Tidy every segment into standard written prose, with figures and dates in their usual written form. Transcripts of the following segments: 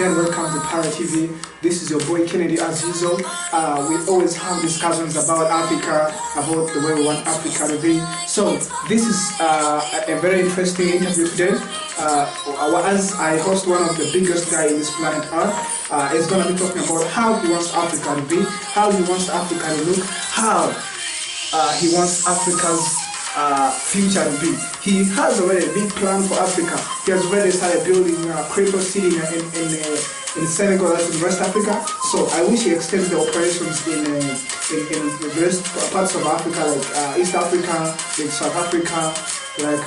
Again, welcome to Para TV. This is your boy Kennedy as usual. We always have discussions about Africa, about the way we want Africa to be. So this is a very interesting interview today. As I host one of the biggest guys in this planet Earth, is going to be talking about how he wants Africa to be, how he wants Africa to look, how he wants Africa's future to be. He has already a big plan for Africa. He has already started building a crypto city in Senegal, that's in West Africa. So I wish he extends the operations in the rest parts of Africa, like East Africa, like South Africa, like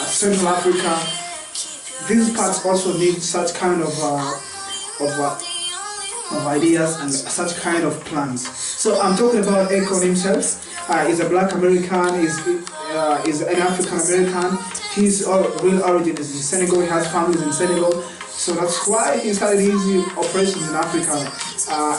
Central Africa. These parts also need such kind of ideas and such kind of plans. So I'm talking about Akon himself. He's a black American, he's an African American. His real origin is in Senegal, he has families in Senegal. So that's why he started his operations in Africa,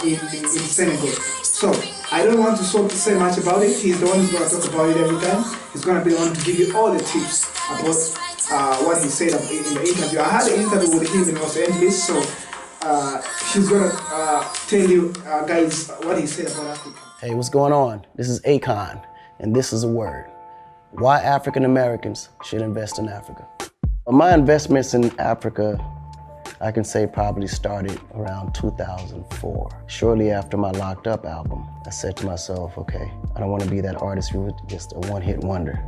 in Senegal. So I don't want to say much about it. He's the one who's going to talk about it every time. He's going to be the one to give you all the tips about what he said in the interview. I had an interview with him in Los Angeles, so she's going to tell you guys what he said about Africa. Hey, what's going on? This is Akon, and this is a word. Why African Americans should invest in Africa. My investments in Africa, I can say probably started around 2004. Shortly after my Locked Up album, I said to myself, okay, I don't want to be that artist who was just a one-hit wonder.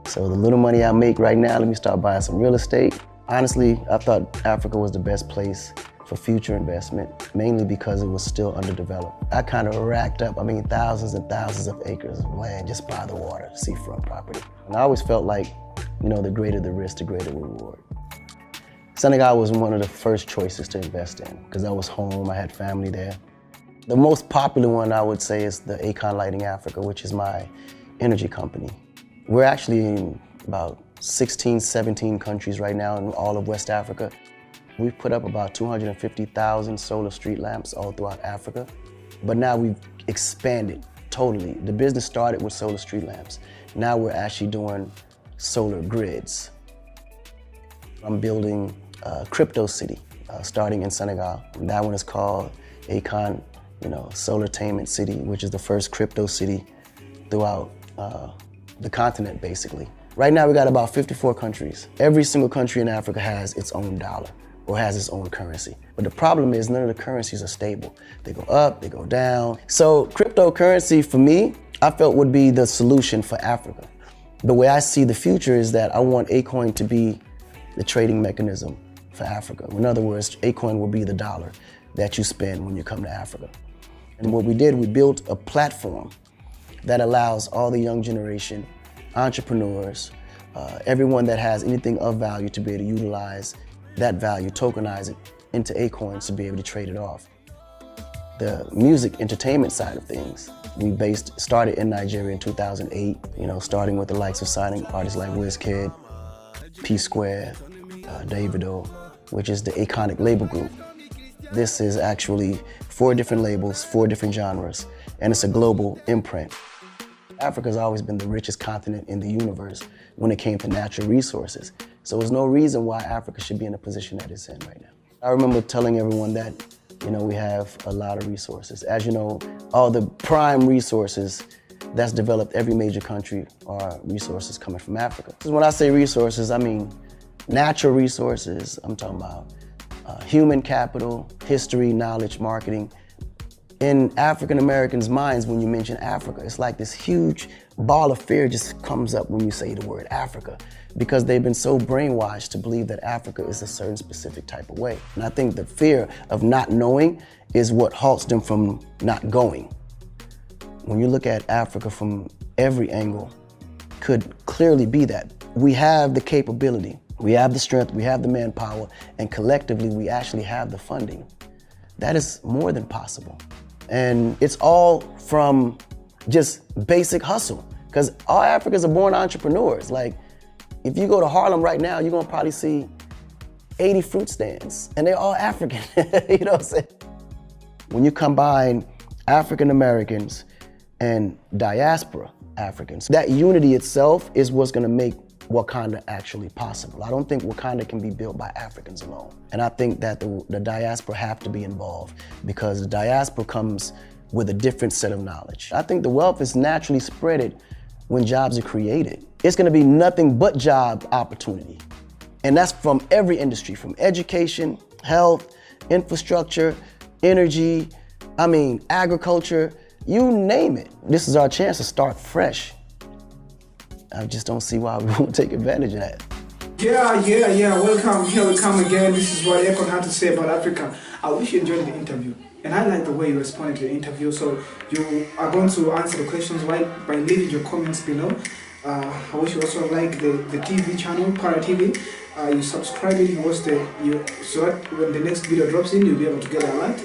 So the little money I make right now, let me start buying some real estate. Honestly, I thought Africa was the best place for future investment, mainly because it was still underdeveloped. I kind of racked up, thousands and thousands of acres of land just by the water, seafront property. And I always felt like, the greater the risk, the greater the reward. Senegal was one of the first choices to invest in because I was home, I had family there. The most popular one I would say is the Akon Lighting Africa, which is my energy company. We're actually in about 16, 17 countries right now in all of West Africa. We've put up about 250,000 solar street lamps all throughout Africa, but now we've expanded totally. The business started with solar street lamps. Now we're actually doing solar grids. I'm building a crypto city starting in Senegal. That one is called Akon, Solartainment City, which is the first crypto city throughout the continent, basically. Right now we got about 54 countries. Every single country in Africa has its own dollar or has its own currency. But the problem is none of the currencies are stable. They go up, they go down. So cryptocurrency for me, I felt would be the solution for Africa. The way I see the future is that I want Akoin to be the trading mechanism for Africa. In other words, Akoin will be the dollar that you spend when you come to Africa. And what we did, we built a platform that allows all the young generation, entrepreneurs, everyone that has anything of value to be able to utilize that value, tokenize it into Akoins to be able to trade it off. The music entertainment side of things, we started in Nigeria in 2008, starting with the likes of signing artists like Wizkid, P-Square, Davido, which is the Akonic label group. This is actually 4 different labels, 4 different genres, and it's a global imprint. Africa's always been the richest continent in the universe when it came to natural resources. So there's no reason why Africa should be in the position that it's in right now. I remember telling everyone that, we have a lot of resources. As you know, all the prime resources that's developed every major country are resources coming from Africa. When I say resources, I mean natural resources. I'm talking about human capital, history, knowledge, marketing. In African Americans' minds, when you mention Africa, it's like this huge ball of fear just comes up when you say the word Africa, because they've been so brainwashed to believe that Africa is a certain specific type of way. And I think the fear of not knowing is what halts them from not going. When you look at Africa from every angle, could clearly be that. We have the capability, we have the strength, we have the manpower, and collectively we actually have the funding. That is more than possible. And it's all from just basic hustle, because all Africans are born entrepreneurs. Like, if you go to Harlem right now, you're gonna probably see 80 fruit stands, and they're all African, you know what I'm saying? When you combine African Americans and diaspora Africans, that unity itself is what's gonna make Wakanda actually possible. I don't think Wakanda can be built by Africans alone. And I think that the diaspora have to be involved because the diaspora comes with a different set of knowledge. I think the wealth is naturally spreaded when jobs are created. It's gonna be nothing but job opportunity. And that's from every industry, from education, health, infrastructure, energy, agriculture, you name it. This is our chance to start fresh. I just don't see why we won't take advantage of that. Yeah. Welcome. Here we come again. This is what Akon had to say about Africa. I wish you enjoyed the interview. And I like the way you responded to the interview. So you are going to answer the questions by leaving your comments below. I wish you also like the TV channel, Para TV. You subscribe it, so that when the next video drops in, you'll be able to get an alert.